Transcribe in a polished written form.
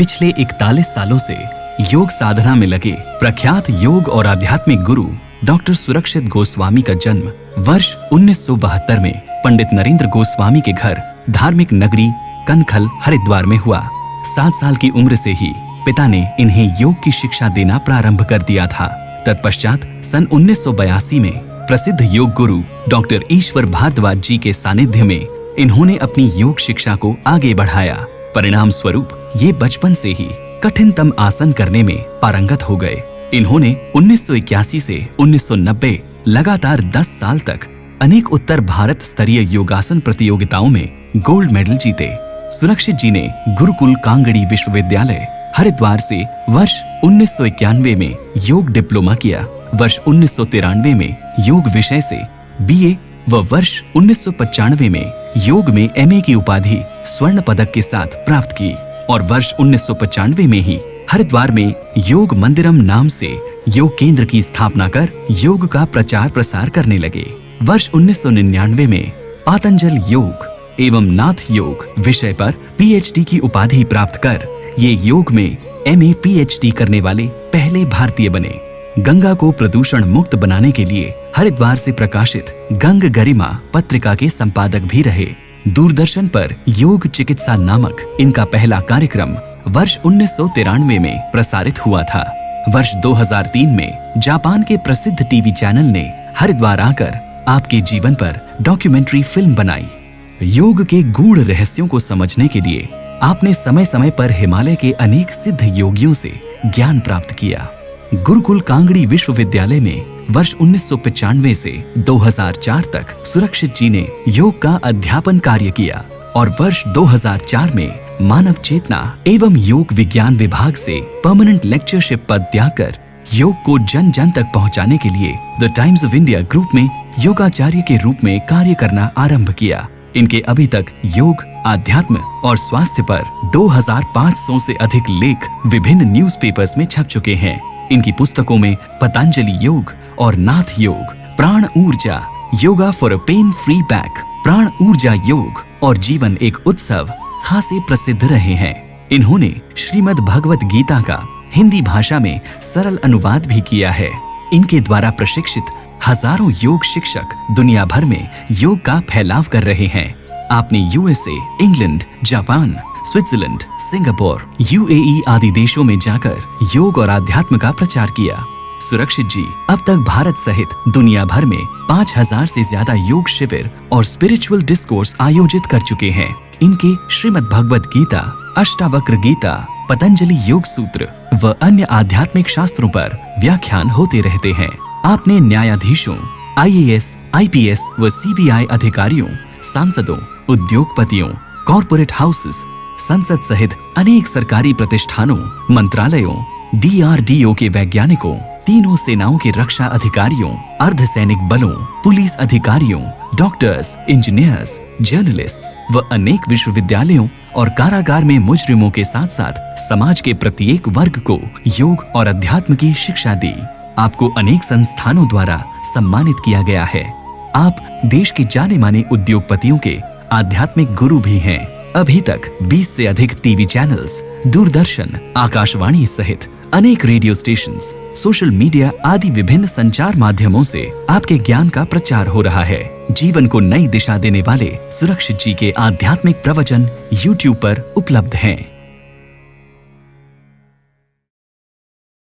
पिछले 41 सालों से योग साधना में लगे प्रख्यात योग और आध्यात्मिक गुरु डॉक्टर सुरक्षित गोस्वामी का जन्म वर्ष 1972 में पंडित नरेंद्र गोस्वामी के घर धार्मिक नगरी कनखल हरिद्वार में हुआ। 7 साल की उम्र से ही पिता ने इन्हें योग की शिक्षा देना प्रारंभ कर दिया था। तत्पश्चात सन 1982 में प्रसिद्ध योग गुरु डॉक्टर ईश्वर भारद्वाज जी के सानिध्य में इन्होंने अपनी योग शिक्षा को आगे बढ़ाया। परिणाम स्वरूप ये बचपन से ही कठिनतम आसन करने में पारंगत हो गए। इन्होंने 1981 से 1990 लगातार 10 साल तक अनेक उत्तर भारत स्तरीय योगासन प्रतियोगिताओं में गोल्ड मेडल जीते। सुरक्षित जी ने गुरुकुल कांगड़ी विश्वविद्यालय हरिद्वार से वर्ष 1991 में योग डिप्लोमा किया। वर्ष 1993 में योग विषय से बीए व वर्ष 1995 में योग में एमए की उपाधि स्वर्ण पदक के साथ प्राप्त की और वर्ष 1995 में ही हरिद्वार में योग मंदिरम नाम से योग केंद्र की स्थापना कर योग का प्रचार प्रसार करने लगे। वर्ष 1999 में पातंजल योग एवं नाथ योग विषय पर पीएचडी की उपाधि प्राप्त कर ये योग में एमए पीएचडी करने वाले पहले भारतीय बने। गंगा को प्रदूषण मुक्त बनाने के लिए हरिद्वार से प्रकाशित गंग गरिमा पत्रिका के संपादक भी रहे। दूरदर्शन पर योग चिकित्सा नामक इनका पहला कार्यक्रम वर्ष 1993 में प्रसारित हुआ था। वर्ष 2003 में जापान के प्रसिद्ध टीवी चैनल ने हरिद्वार आकर आपके जीवन पर डॉक्यूमेंट्री फिल्म बनाई। योग के गूढ़ रहस्यों को समझने के लिए आपने समय समय पर हिमालय के अनेक सिद्ध योगियों से ज्ञान प्राप्त किया। गुरुकुल कांगड़ी विश्वविद्यालय में वर्ष 1995 से 2004 तक सुरक्षित जी ने योग का अध्यापन कार्य किया और वर्ष 2004 में मानव चेतना एवं योग विज्ञान विभाग से परमानेंट लेक्चरशिप पद त्याग कर योग को जन जन तक पहुंचाने के लिए the times of India group में योगाचार्य के रूप में कार्य करना आरंभ किया। इनके अभी तक योग, आध्यात्म और स्वास्थ्य पर 2500 से अधिक लेख विभिन्न न्यूज़पेपर्स में छप चुके हैं। इनकी पुस्तकों में पतंजलि योग और नाथ योग, प्राण ऊर्जा, yoga for a pain free back, प्राण ऊर्जा योग और जीवन एक उत्सव खासे प्रसिद्ध रहे हैं। इन्होंने श्रीमद् भगवत गीता का हिंदी भाषा में सरल अनुवाद भी किया है। इनके द्वारा प्रशिक्षित हजारों योग शिक्षक दुनिया भर में योग का फैलाव कर रहे हैं। आपने USA, England, Japan, Switzerland, Singapore, UAE आदि देशों में जाकर योग और आध्यात्म का प्रचार किया। सुरक्षित जी अब तक भारत सहित दुनिया भर में 5000 से ज्यादा योग शिविर और स्पिरिचुअल डिस्कोर्स आयोजित कर चुके हैं। इनके श्रीमद् भगवत गीता, अष्टावक्र गीता, पतंजलि योग सूत्र व अन्य आध्यात्मिक शास्त्रों पर व्याख्यान होते रहते हैं। आपने न्यायाधीशों, आईएएस, आईपीएस व सीबीआई अधिकारियों, सांसदों, उद्योगपतियों, कॉर्पोरेट हाउसेस, संसद सहित अनेक सरकारी प्रतिष्ठानों, मंत्रालयों, डीआरडीओ के वैज्ञानिकों, तीनों सेनाओं के रक्षा अधिकारियों, अर्धसैनिक बलों, पुलिस अधिकारियों, डॉक्टर्स, इंजीनियर्स, जर्नलिस्ट्स व अनेक विश्वविद्यालयों और कारागार में मुजरिमों के साथ साथ समाज के प्रत्येक वर्ग को योग और अध्यात्म की शिक्षा दी। आपको अनेक संस्थानों द्वारा सम्मानित किया गया है। आप देश के जाने माने उद्योगपतियों के आध्यात्मिक गुरु भी हैं। अभी तक 20 से अधिक टीवी चैनल्स, दूरदर्शन, आकाशवाणी सहित अनेक रेडियो स्टेशंस, सोशल मीडिया आदि विभिन्न संचार माध्यमों से आपके ज्ञान का प्रचार हो रहा है। जीवन को नई दिशा देने वाले सुरक्षित जी के आध्यात्मिक प्रवचन YouTube पर उपलब्ध हैं।